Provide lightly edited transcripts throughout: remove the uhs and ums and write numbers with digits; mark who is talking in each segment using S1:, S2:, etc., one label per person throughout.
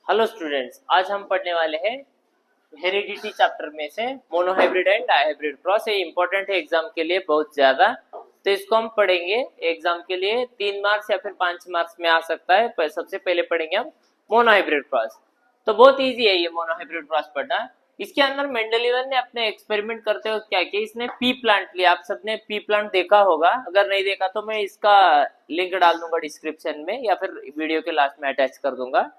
S1: Hello students, आज हम पढ़ने वाले हैं हेरिडिटी चैप्टर में से मोनोहाइब्रिड एंड डाइहाइब्रिड क्रॉस। ये इंपॉर्टेंट है एग्जाम के लिए बहुत ज्यादा, तो इसको हम पढ़ेंगे एग्जाम के लिए 3 मार्क्स या फिर 5 मार्क्स में आ सकता है। पर सबसे पहले पढ़ेंगे हम मोनोहाइब्रिड क्रॉस। तो बहुत इजी है ये मोनोहाइब्रिड क्रॉस पढ़ना। इसके अंदर मेंडलीवन ने अपने एक्सपेरिमेंट करते हुए क्या किया, इसने पी प्लांट लिया। आप सबने पी प्लांट देखा होगा, अगर नहीं देखा तो मैं इसका लिंक डाल दूंगा डिस्क्रिप्शन में या फिर वीडियो के लास्ट में अटैच कर दूंगा।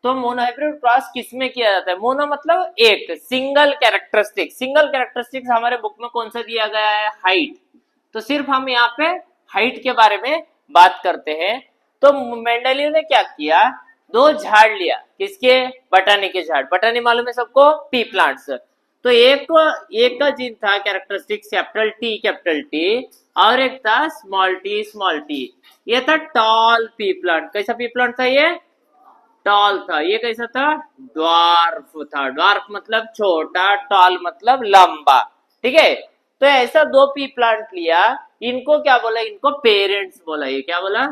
S1: तो मोनोहाइब्रिड क्रॉस किसमें किया जाता है? मोनो मतलब एक, सिंगल कैरेक्टरिस्टिक। सिंगल कैरेक्टरिस्टिक हमारे बुक में कौन सा दिया गया है? हाइट। तो सिर्फ हम यहाँ पे हाइट के बारे में बात करते हैं। तो मेंडेलिव ने क्या किया, दो झाड़ लिया। किसके? बटानी के झाड़। बटानी मालूम है सबको, पी प्लांट्स। तो एक का जीन था कैरेक्टरिस्टिक कैपिटल टी, और एक था स्मॉल टी। ये था टॉल पी प्लांट। कैसा पी प्लांट था ये? टॉल था। ये कैसा था? ड्वार्फ था। ड्वार्फ मतलब छोटा, टॉल मतलब लंबा। ठीक है, तो ऐसा दो पी प्लांट लिया। इनको क्या बोला? इनको पेरेंट्स बोला। ये क्या बोला?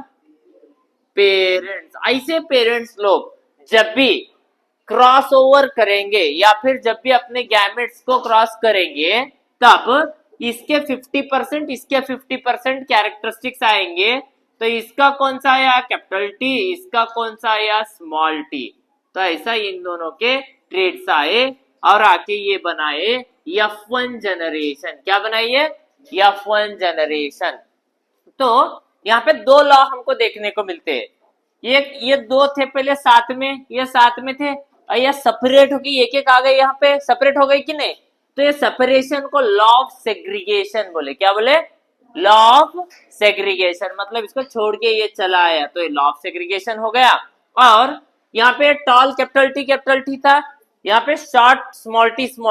S1: पेरेंट्स। ऐसे पेरेंट्स लोग जब भी क्रॉस ओवर करेंगे या फिर जब भी अपने गैमेट्स को क्रॉस करेंगे, तब इसके 50% इसके 50% कैरेक्टरिस्टिक्स आएंगे। तो इसका कौन सा आया? Capital T. इसका कौन सा आया? Small T. तो ऐसा इन दोनों के ट्रेड्स आए और आके ये बनाए F1 जनरेशन। क्या बनाइए? F1 generation. तो यहाँ पे दो लॉ हमको देखने को मिलते हैं। ये दो थे पहले साथ में, ये साथ में थे, और ये सेपरेट हो गई, एक एक आ गए। यहाँ पे सेपरेट हो गई कि नहीं? तो ये सेपरेशन को लॉ ऑफ सेग्रीगेशन बोले। क्या बोले? Law of segregation. मतलब इसको छोड़ के ये चला आया तो ये लॉ ऑफ सेग्रीगेशन हो गया। और यहाँ पे टॉल कैपिटल टी था, यहाँ पे शॉर्ट स्मॉल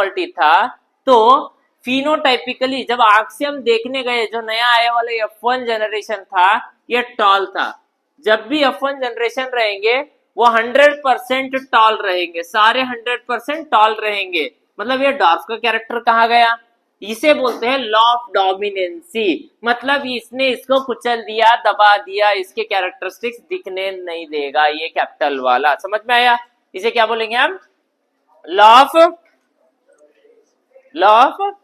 S1: टी था। तो फिनोटाइपिकली जब आंख से हम देखने गए, जो नया आया वाला F1 जनरेशन था, ये टॉल था। जब भी F1 जनरेशन रहेंगे वो 100% टॉल रहेंगे, सारे 100% टॉल रहेंगे। मतलब ये डॉर्फ का कैरेक्टर कहाँ गया? इसे बोलते हैं लॉ ऑफ डोमिनेंसी। मतलब इसने इसको कुचल दिया, दबा दिया, इसके कैरेक्टरिस्टिक्स दिखने नहीं देगा। ये कैपिटल वाला, समझ में आया? इसे क्या बोलेंगे हम? Law of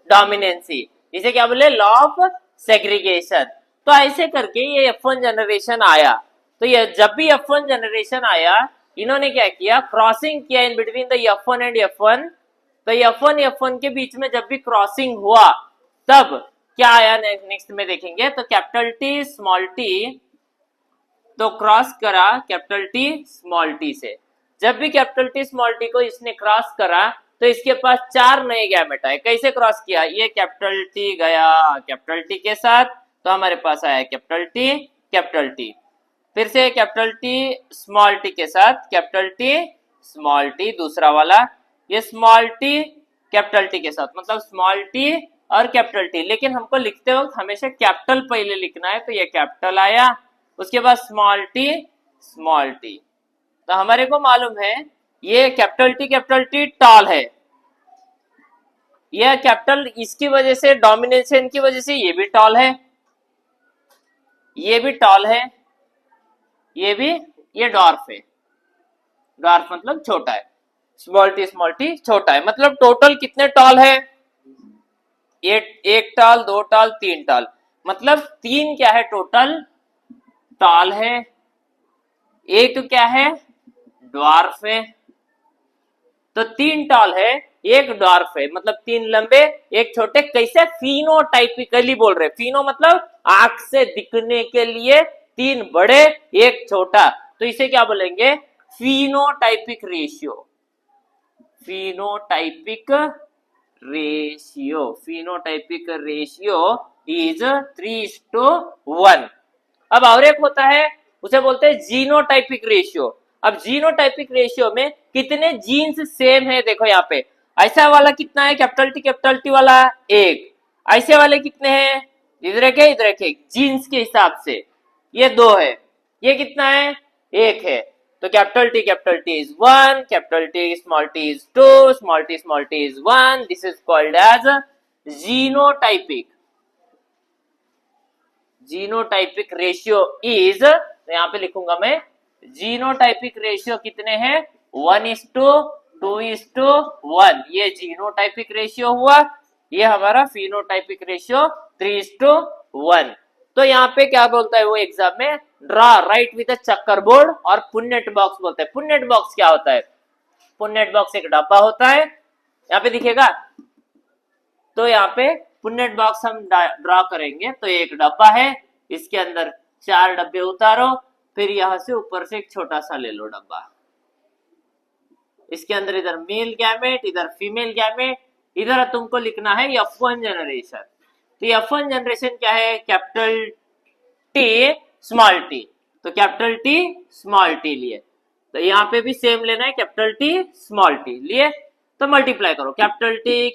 S1: dominancy. इसे क्या बोले? Law of segregation. तो ऐसे करके ये F1 जनरेशन आया। तो ये जब भी F1 जनरेशन आया, इन्होंने क्या किया? क्रॉसिंग किया in between the F1 and F1। तो F1 के बीच में जब भी क्रॉसिंग हुआ, तब क्या आया? नेक्स्ट में देखेंगे। तो कैपिटल टी स्मॉल टी, तो क्रॉस करा कैपिटल टी स्मॉल टी से। जब भी कैपिटल टी स्मॉल टी को इसने क्रॉस करा, तो इसके पास 4 नए गैमेट आए। कैसे क्रॉस किया? ये कैपिटल टी गया कैपिटल टी के साथ, तो हमारे पास आया कैपिटल टी। फिर से कैपिटल टी स्मॉल टी के साथ कैपिटल टी स्मॉल टी, दूसरा वाला। ये स्मॉल टी कैपिटल टी के साथ, मतलब स्मॉल टी और कैपिटल टी। लेकिन हमको लिखते वक्त हमेशा कैपिटल पहले लिखना है, तो ये कैपिटल आया, उसके बाद स्मॉल टी। तो हमारे को मालूम है ये कैपिटल टी टॉल है। यह कैपिटल इसकी वजह से, डोमिनेशन की वजह से ये भी टॉल है, ये भी टॉल है, ये भी, ये डॉर्फ है। डॉर्फ मतलब छोटा है, स्मॉल टी छोटा है। मतलब टोटल कितने टॉल है? एक टॉल, दो टॉल, तीन टॉल। मतलब 3 क्या है टोटल? टॉल है। एक क्या है? ड्वार्फ है। तो 3 टॉल है, एक ड्वार्फ है। मतलब 3 लंबे, एक छोटे। कैसे? फिनोटाइपिकली बोल रहे। फिनो मतलब आंख से दिखने के लिए 3 बड़े, एक छोटा। तो इसे क्या बोलेंगे? Phenotypic ratio. Phenotypic ratio is 3:1। अब और एक होता है, उसे बोलते हैं जीनोटाइपिक रेशियो। अब जीनोटाइपिक रेशियो में कितने जीन्स सेम है? देखो यहाँ पे ऐसा वाला कितना है? कैपिटल टी वाला 1। ऐसे वाले कितने हैं? इधर के जीन्स के हिसाब से ये 2 है। ये कितना है? 1 है। तो capital T is 1, capital T small T is 2, small T is 1। This is called as genotypic ratio is, तो यहां पे लिखूंगा मैं, जीनोटाइपिक रेशियो कितने हैं? 1:2:1, ये जीनोटाइपिक रेशियो हुआ, ये हमारा फिनोटाइपिक रेशियो 3:1। तो यहाँ पे क्या बोलता है वो एग्जाम में, ड्रा राइट विद अ चक्कर बोर्ड और पुन्नेट बॉक्स बोलता है। पुन्नेट बॉक्स क्या होता है? पुन्नेट बॉक्स एक डब्बा होता है, यहाँ पे दिखेगा। तो यहाँ पे पुन्नेट बॉक्स हम ड्रा करेंगे, तो एक डब्बा है, इसके अंदर 4 डब्बे उतारो, फिर यहां से ऊपर से एक छोटा सा ले लो डब्बा, इसके अंदर इधर मेल गैमेट, इधर फीमेल गैमेट, इधर तुमको लिखना है F1 जनरेशन। तो F1 जनरेशन क्या है? कैपिटल टी स्मॉल टी, तो कैपिटल टी स्मॉल टी लिए, तो यहाँ पे भी सेम लेना है, कैपिटल टी स्मॉल टी लिए, तो मल्टीप्लाई करो, capital T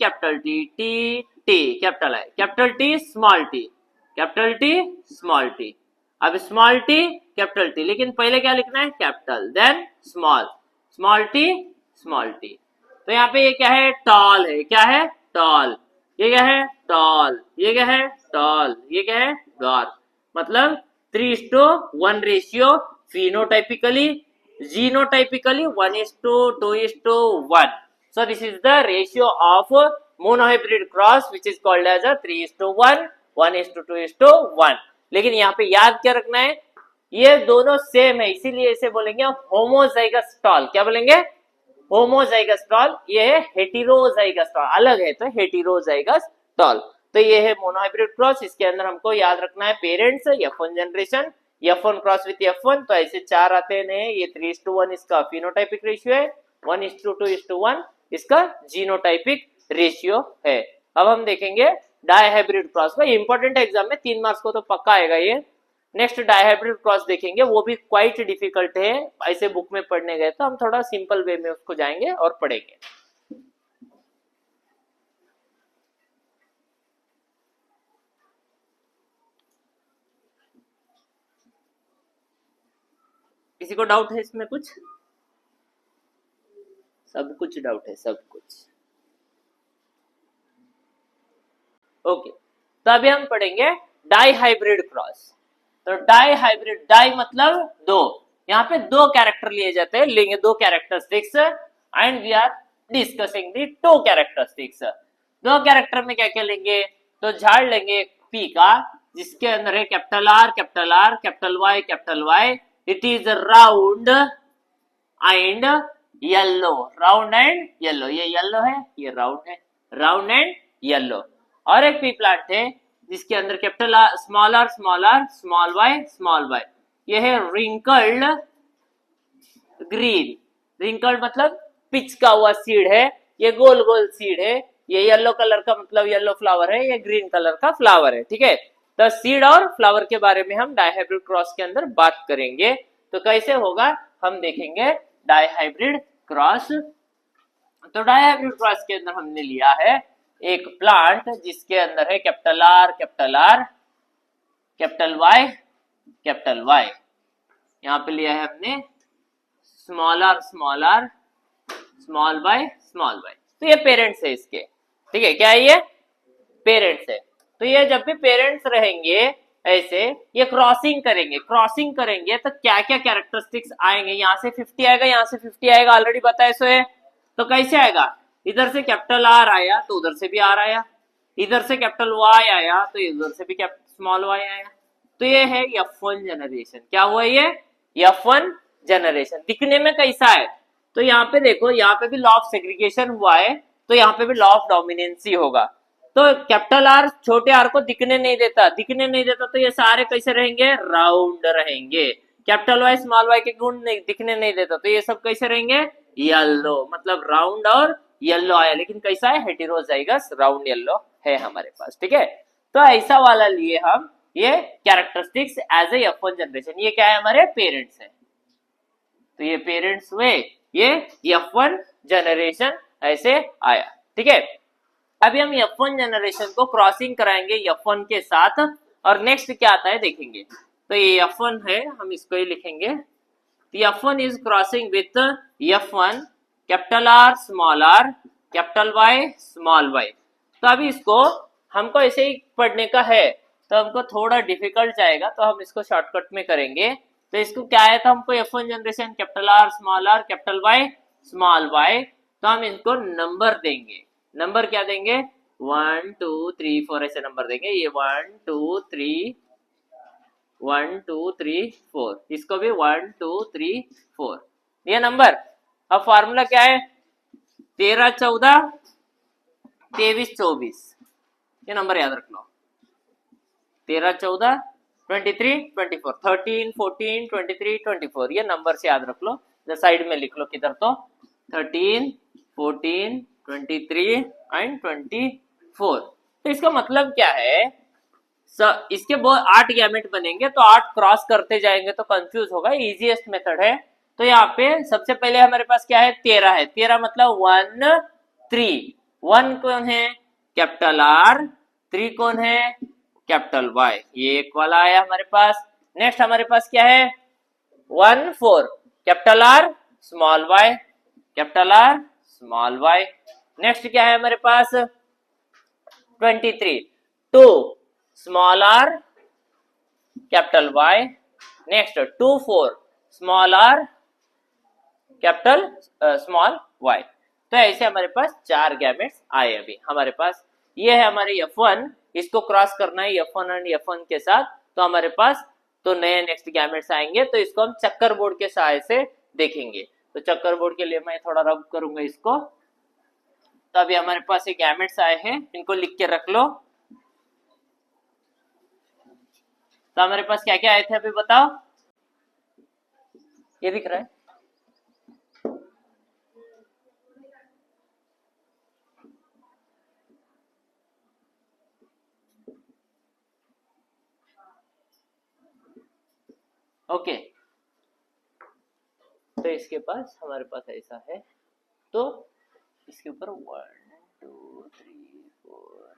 S1: T T capital I, capital T small T, capital T small T, अब स्मॉल टी कैपिटल टी, लेकिन पहले क्या लिखना है? Capital, then small, small T small T. तो यहाँ पे ये क्या है? टॉल है, क्या है? टॉल, ये क्या है? टॉल, ये क्या है? टॉल, ये क्या है? डॉर्फ। मतलब 3:1 ratio, phenotypically, genotypically 1:2:1. So this is the ratio of monohybrid cross which is called as a 3:1, 1:2:1. लेकिन यहाँ पे याद क्या रखना है? ये दोनों सेम है, इसीलिए इसे बोलेंगे होमोजाइगस टॉल। क्या बोलेंगे? Homozygous tall. ये है हेटेरोजाइगस टॉल, अलग है तो हेटेरोजाइगस टॉल। तो ये है मोनोहाइब्रिड क्रॉस, इसके अंदर हमको याद रखना है parents F1 generation, F1 cross with F1, तो ऐसे 4 आते हैं। ये 3:1 इसका फिनोटाइपिक रेशियो है, 1:2:1 इसका जीनोटाइपिक रेशियो है। अब हम देखेंगे डाइहाइब्रिड क्रॉस का, इंपॉर्टेंट एग्जाम में 3 मार्क्स को तो पक्का आएगा ये। नेक्स्ट डाइहाइब्रिड क्रॉस देखेंगे, वो भी क्वाइट डिफिकल्ट है, ऐसे बुक में पढ़ने गए तो हम थोड़ा सिंपल वे में उसको जाएंगे और पढ़ेंगे। किसी को डाउट है इसमें कुछ? सब कुछ डाउट है, सब कुछ ओके। तो अभी हम पढ़ेंगे डाइहाइब्रिड क्रॉस। तो डाइहाइब्रिड, डाई मतलब दो, यहाँ पे 2 कैरेक्टर लिए जाते हैं, लेंगे 2 characteristics, and we are discussing the 2 characteristics. 2 character में क्या क्या लेंगे? तो झाड़ लेंगे पी का, जिसके अंदर है capital R, capital R, capital Y, it is round and yellow, round and yellow, ये येलो है, ये राउंड है, राउंड एंड येलो। और एक पी प्लांट है जिसके अंदर capital R, small R, small Y, ये है रिंकल्ड ग्रीन। रिंकल्ड मतलब पिचका हुआ सीड है, ये गोल गोल सीड है, ये येलो कलर का मतलब येलो फ्लावर है, ये ग्रीन कलर का फ्लावर है। ठीक है, तो सीड और फ्लावर के बारे में हम डाइहाइब्रिड क्रॉस के अंदर बात करेंगे। तो कैसे होगा हम देखेंगे डाइहाइब्रिड क्रॉस। तो डाइहाइब्रिड क्रॉस के अंदर हमने लिया है एक प्लांट जिसके अंदर है कैपिटल आर, कैपिटल वाई, यहाँ पे लिया है हमने स्मॉल आर, स्मॉल वाई। तो ये पेरेंट्स है इसके, ठीक है, क्या है ये? पेरेंट्स है। तो ये जब भी पेरेंट्स रहेंगे ऐसे, ये क्रॉसिंग करेंगे तो क्या क्या कैरेक्टरिस्टिक्स आएंगे? यहाँ से 50 आएगा, यहाँ से 50 आएगा, ऑलरेडी बताया सो है। तो कैसे आएगा? इधर से कैपिटल आर आया तो उधर से भी आर आया, इधर से कैपिटल वाई आया तो इधर से भी स्मॉल वाई आया। तो ये है F1 जनरेशन। क्या हुआ ये? F1 generation. दिखने में कैसा है? तो यहाँ पे देखो, यहाँ पे भी लॉ ऑफ सेग्रीगेशन हुआ है, तो यहाँ पे भी लॉ ऑफ डोमिनेंसी होगा। तो कैपिटल आर छोटे आर को दिखने नहीं देता, तो ये सारे कैसे रहेंगे? राउंड रहेंगे। कैपिटल वाई स्मॉल वाई के गुण नहीं दिखने नहीं देता, तो ये सब कैसे रहेंगे? येलो, मतलब राउंड और येलो आया, लेकिन कैसा है? हेटेरोजाइगस राउंड येलो है हमारे पास। ठीक है, तो ऐसा वाला लिए हम ये characteristics as a F1 generation. ये क्या है? हमारे पेरेंट्स है, तो ये पेरेंट्स हुए, ये F1 जनरेशन ऐसे आया। ठीक है, अभी हम F1 जनरेशन को क्रॉसिंग कराएंगे F1 के साथ, और नेक्स्ट क्या आता है देखेंगे। तो ये F1 है, हम इसको ही लिखेंगे। तो F1 is crossing with F1 capital R, capital Y, small Y. तो अभी इसको हमको ऐसे ही पढ़ने का है, तो हमको थोड़ा डिफिकल्ट जाएगा, तो हम इसको शॉर्टकट में करेंगे। तो इसको क्या आया था हमको? F1 generation capital R, capital Y, small y, तो हम इनको नंबर देंगे। नंबर क्या देंगे? 1 2 3 4 ऐसे नंबर देंगे। ये 1 2 3 1 2 3 4, इसको भी 1 2 3 4 ये नंबर। अब फार्मूला क्या है? 13 14 23 24, ये नंबर याद रख लो। 13 14 23 24 13 14 23 24, ये नंबर से याद रख लो। साइड में लिख लो किधर, तो 13 14 23 एंड 24। तो इसका मतलब क्या है? इसके बहुत 8 गैमेट बनेंगे, तो 8 क्रॉस करते जाएंगे तो कंफ्यूज होगा। इजीएस्ट मेथड है। तो यहाँ पे सबसे पहले हमारे पास क्या है? 13 है। 13 मतलब 1 3। 1 कौन है? Capital are. 3 कौन है? Capital Y. ये एक वाला आया हमारे पास। नेक्स्ट हमारे पास क्या है? 1 4 capital R small Y, capital R small Y. Next क्या है हमारे पास? 23 2 small R capital Y. Next 2 4 small R capital small Y. तो ऐसे हमारे पास 4 गैमेट्स आए अभी हमारे पास। ये है हमारे F1, इसको क्रॉस करना है F1 एंड F1 के साथ, तो हमारे पास तो नए नेक्स्ट गैमेट्स आएंगे। तो इसको हम चक्कर बोर्ड के सहायता से देखेंगे। तो चक्कर बोर्ड के लिए मैं थोड़ा रब करूंगा इसको। तो अभी हमारे पास ये गैमेट्स आए हैं, इनको लिख के रख लो। तो हमारे पास क्या क्या आए थे अभी बताओ? ये दिख रहा है? ओके। तो इसके पास हमारे पास ऐसा है। तो इसके ऊपर 1 2 3 4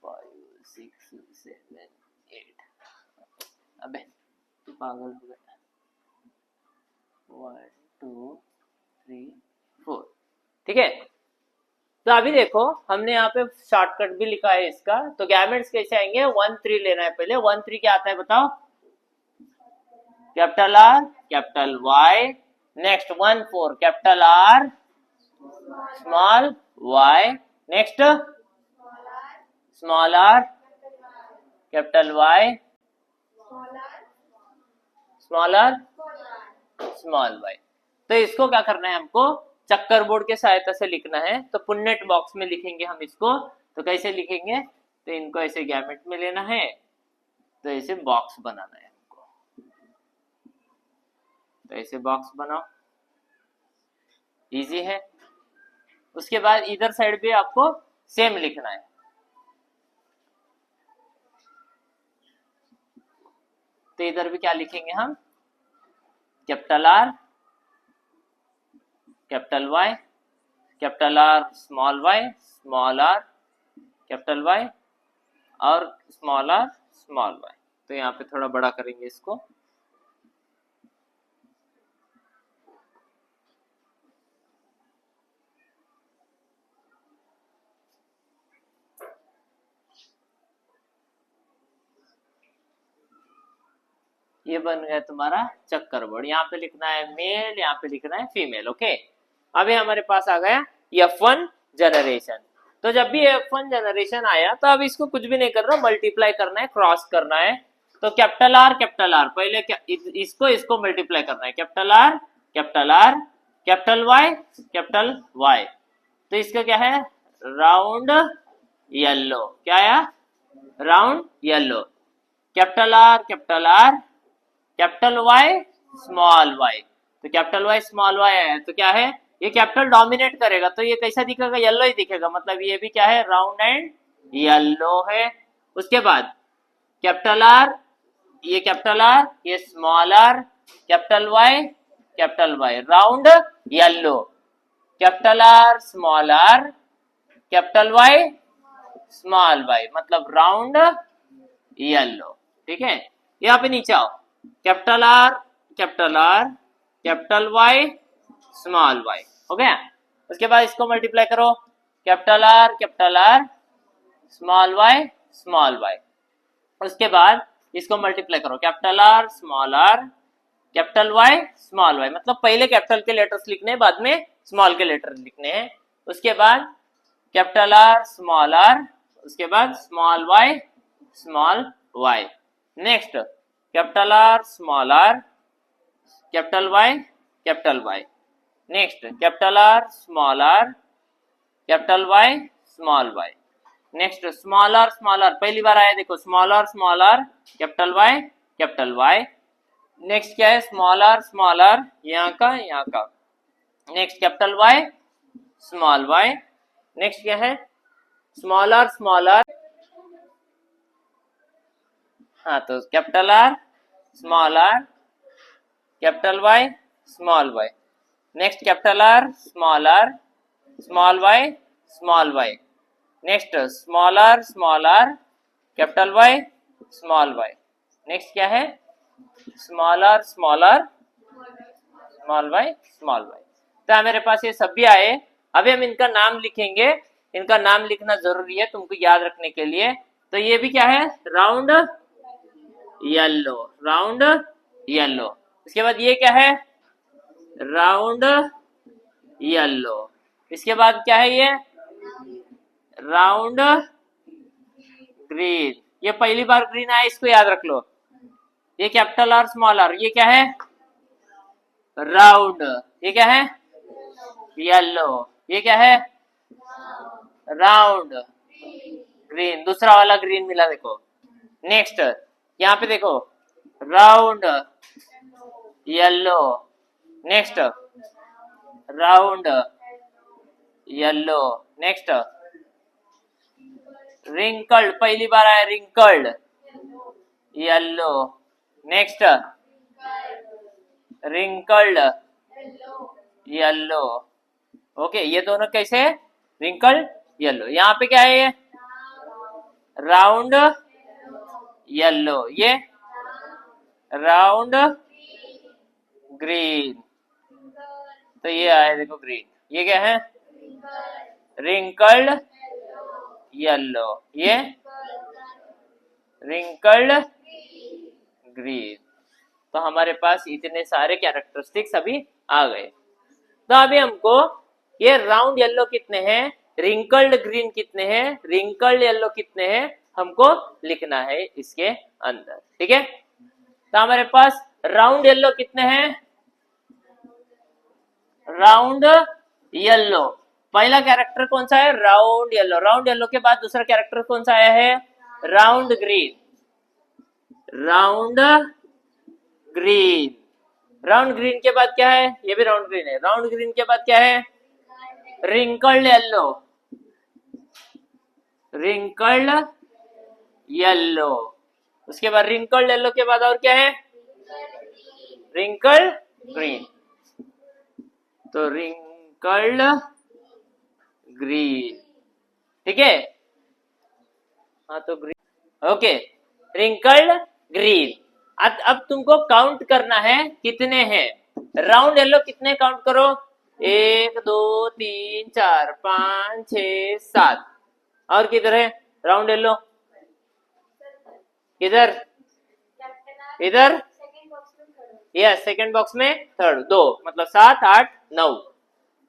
S1: 5 6 7 8। अबे तू पागल हो गया। 1 2 3 4, ठीक है। तो अभी देखो हमने यहाँ पे शॉर्टकट भी लिखा है इसका। तो गैमेट्स कैसे आएंगे? 1 3 लेना है पहले। 1 3 क्या आता है बताओ? Capital R capital Y. Next 1 4 capital R small Y. Next small R capital Y small R small Y. तो इसको क्या करना है हमको? चक्कर बोर्ड के सहायता से लिखना है। तो पुन्नेट बॉक्स में लिखेंगे हम इसको। तो कैसे लिखेंगे? तो इनको ऐसे गैमेट में लेना है, तो ऐसे बॉक्स बनाना है हमको। तो ऐसे बॉक्स बनाओ, इजी है। उसके बाद इधर साइड भी आपको सेम लिखना है। तो इधर भी क्या लिखेंगे हम? Capital R capital Y capital R small Y small R capital Y और स्मॉल आर स्मॉल वाई। तो यहाँ पे थोड़ा बड़ा करेंगे इसको। ये बन गया तुम्हारा चक्कर बोर्ड। यहाँ पे लिखना है मेल, यहाँ पे लिखना है फीमेल। ओके। अभी हमारे पास आ गया F1 जनरेशन। तो जब भी F1 जनरेशन आया तो अब इसको कुछ भी नहीं करना, मल्टीप्लाई करना है, क्रॉस करना है। तो कैपिटल आर पहले इसको मल्टीप्लाई करना है। Capital R capital Y. तो इसका क्या है? Round yellow. क्या आया? Round yellow. Capital R capital Y small Y. तो कैपिटल वाई स्मॉल वाई है, तो क्या है? ये कैपिटल डोमिनेट करेगा, तो ये कैसा दिखेगा? येलो ही दिखेगा। मतलब ये भी क्या है? राउंड एंड येलो है। उसके बाद कैपिटल आर, ये small R, capital Y round yellow. Capital R capital Y small Y मतलब राउंड येलो। ठीक है। यहाँ पे नीचे आओ। Capital R capital Y small Y हो गया। उसके बाद इसको मल्टीप्लाई करो। Capital R small Y. उसके बाद इसको मल्टीप्लाई करो। Capital R capital Y small Y. मतलब पहले कैपिटल के लेटर्स लिखने, बाद में स्मॉल के लेटर लिखने हैं। उसके बाद कैपिटल आर, स्मॉल आर, उसके बाद small Y, small Y. Next capital R, small R, capital Y, capital Y. Next capital R, small R, capital Y, small Y. Next small R, पहली बार आया देखो, small R, capital Y, capital Y. Next क्या है, small R यहाँ का। Next capital Y, small Y. Next क्या है, स्मॉल आर, हाँ तो capital R, capital Y, small Y. Next capital R, small Y, small Y. Next small R, capital Y, small Y. Next क्या है, small R, small Y, small Y. तो मेरे पास ये सब भी आए। अभी हम इनका नाम लिखेंगे, इनका नाम लिखना जरूरी है तुमको याद रखने के लिए। तो ये भी क्या है, राउंड येलो। इसके बाद ये क्या है, राउंड येलो। इसके बाद क्या है, ये राउंड ग्रीन। ये पहली बार ग्रीन आया, इसको याद रख लो। ये कैपिटल आर, स्मॉल आर, ये क्या है, राउंड। ये क्या है, येलो। ये क्या है, राउंड ग्रीन। दूसरा वाला ग्रीन मिला देखो। नेक्स्ट यहाँ पे देखो, round yellow. Next round yellow. Next wrinkled, पहली बार आया, wrinkled yellow. Next wrinkled yellow. Okay, ये दोनों कैसे, रिंकल्ड येलो। यहाँ पे क्या है, ये राउंड येलो, ये राउंड ग्रीन। तो ये आया देखो ग्रीन। ये क्या है, रिंकल्ड येलो, ये रिंकल्ड ग्रीन। तो हमारे पास इतने सारे कैरेक्टरिस्टिक्स अभी आ गए। तो अभी हमको ये राउंड येलो कितने हैं, रिंकल्ड ग्रीन कितने हैं, रिंकल्ड येलो कितने हैं, हमको लिखना है इसके अंदर। ठीक है, तो हमारे पास राउंड येलो कितने हैं, राउंड येलो। पहला कैरेक्टर कौन सा है, राउंड येलो। राउंड येलो के बाद दूसरा कैरेक्टर कौन सा आया है, round green. Round green, round green के बाद क्या है, ये भी राउंड ग्रीन है। राउंड ग्रीन के बाद क्या है, रिंकल्ड येलो, रिंकल्ड येलो। उसके बाद रिंकल्ड येलो के बाद और क्या है, रिंकल्ड ग्रीन। तो रिंकल्ड ग्रीन, ठीक है। हाँ तो ग्रीन, ओके, रिंकल्ड ग्रीन। अब तुमको काउंट करना है कितने हैं। राउंड येलो कितने काउंट करो, 1 2 3 4 5 6 7। और किधर है राउंड येलो, किधर, इधर, यस सेकेंड बॉक्स में थर्ड, 2 मतलब 7 8 9,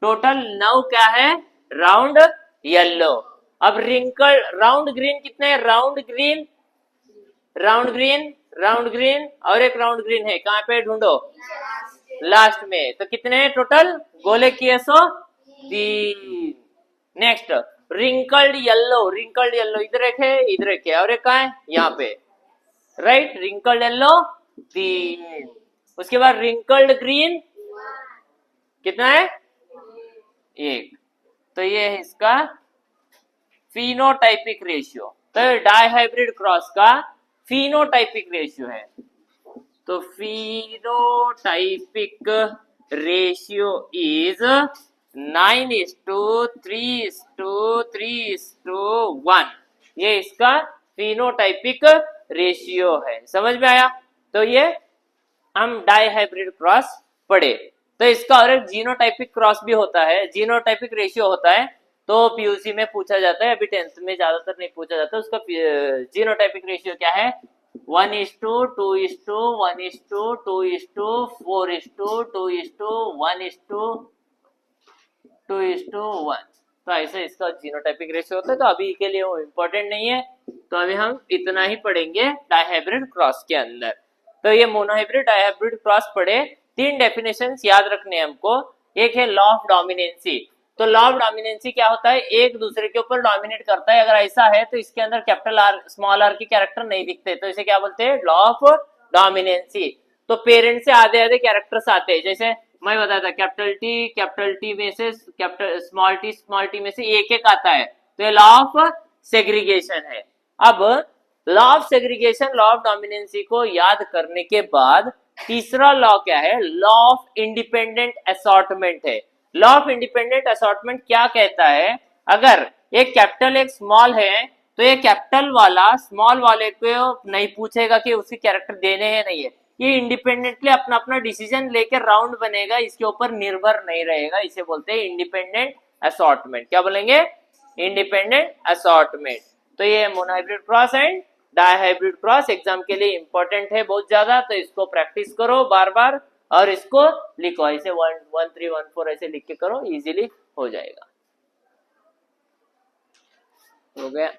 S1: टोटल 9 क्या है, राउंड येलो। अब रिंकल राउंड ग्रीन कितने हैं, round green, round green, round green और एक राउंड ग्रीन है, कहाँ पे ढूंढो, लास्ट में। तो कितने हैं टोटल, गोले किए 3। Next wrinkled yellow, wrinkled yellow इधर एक है, इधर एक है, और एक कहाँ है, यहाँ पे, राइट। Wrinkled yellow 3। उसके बाद रिंकल्ड ग्रीन कितना है, 1। तो ये है इसका फिनोटाइपिक रेशियो। तो डाइहाइब्रिड क्रॉस का फिनोटाइपिक रेशियो है। तो फिनोटाइपिक रेशियो इज 9:3:3:1। ये इसका फिनोटाइपिक रेशियो है, समझ में आया। तो ये हम डाइहाइब्रिड क्रॉस पढ़े। तो इसका और एक जीनोटाइपिक क्रॉस भी होता है, जीनोटाइपिक रेशियो होता है। तो पीयूसी में पूछा जाता है, अभी 10th में ज्यादातर नहीं पूछा जाता। उसका जीनोटाइपिक रेशियो क्या है, 1:2:1:2:4:2:1:1 2:1, तो ऐसे इसका जीनोटाइपिक रेशियो होता है। तो अभी के लिए वो इम्पोर्टेंट नहीं है, तो अभी हम इतना ही पढ़ेंगे डाइहाइब्रिड क्रॉस के अंदर। तो ये मोनोहाइब्रिड डाइहाइब्रिड क्रॉस पढ़े, 3 डेफिनेशंस याद रखने हैं हमको। एक है लॉ ऑफ डोमिनेंसी। तो लॉ ऑफ डोमिनेंसी क्या होता है, एक दूसरे के ऊपर डोमिनेट करता है। अगर ऐसा है तो इसके अंदर कैपिटल आर स्मॉल आर के कैरेक्टर नहीं दिखते, तो इसे क्या बोलते हैं, लॉ ऑफ डोमिनेंसी। तो पेरेंट से आधे आधे कैरेक्टर्स आते हैं, जैसे मैं बताया था कैपिटल टी में से कैपिटल स्मॉल टी में से एक एक आता है, तो ये लॉ ऑफ सेग्रीगेशन है। अब law of segregation, law of dominancy को याद करने के बाद तीसरा लॉ क्या है, लॉ ऑफ इंडिपेंडेंट असॉर्टमेंट है। लॉ ऑफ इंडिपेंडेंट असॉर्टमेंट क्या कहता है, अगर एक कैपिटल एक स्मॉल है तो ये कैपिटल वाला स्मॉल वाले को नहीं पूछेगा कि उसके कैरेक्टर देने हैं नहीं है, ये इंडिपेंडेंटली अपना अपना डिसीजन लेकर राउंड बनेगा, इसके ऊपर निर्भर नहीं रहेगा। इसे बोलते हैं इंडिपेंडेंट असॉर्टमेंट। क्या बोलेंगे, इंडिपेंडेंट असॉर्टमेंट। तो ये monohybrid cross and dihybrid cross exam के लिए इंपॉर्टेंट है बहुत ज्यादा, तो इसको प्रैक्टिस करो बार बार और इसको लिखो, ऐसे 1 1 3 1 4 ऐसे लिख के करो, इजीली हो जाएगा। हो गया।